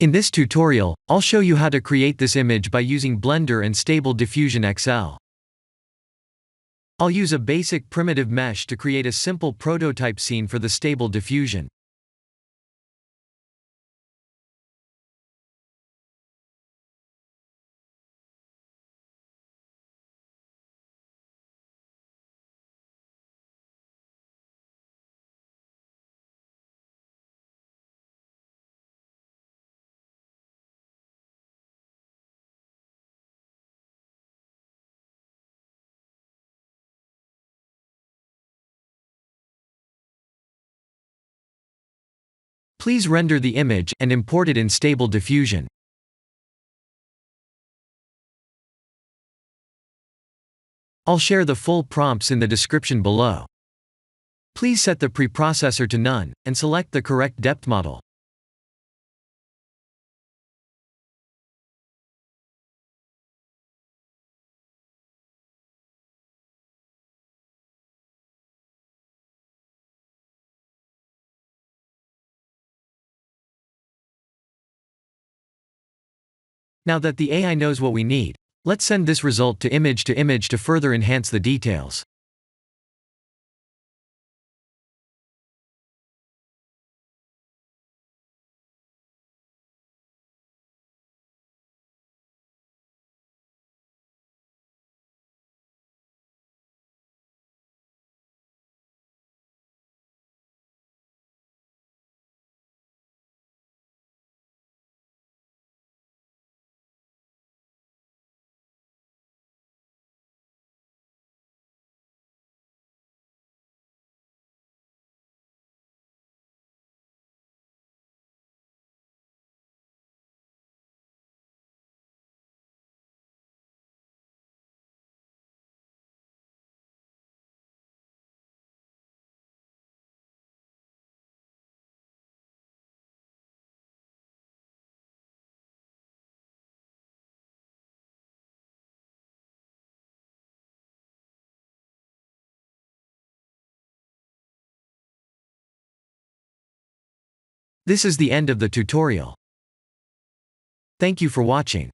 In this tutorial, I'll show you how to create this image by using Blender and Stable Diffusion XL. I'll use a basic primitive mesh to create a simple prototype scene for the Stable Diffusion. Please render the image and import it in Stable Diffusion. I'll share the full prompts in the description below. Please set the preprocessor to none, and select the correct depth model. Now that the AI knows what we need, let's send this result to image to further enhance the details. This is the end of the tutorial. Thank you for watching.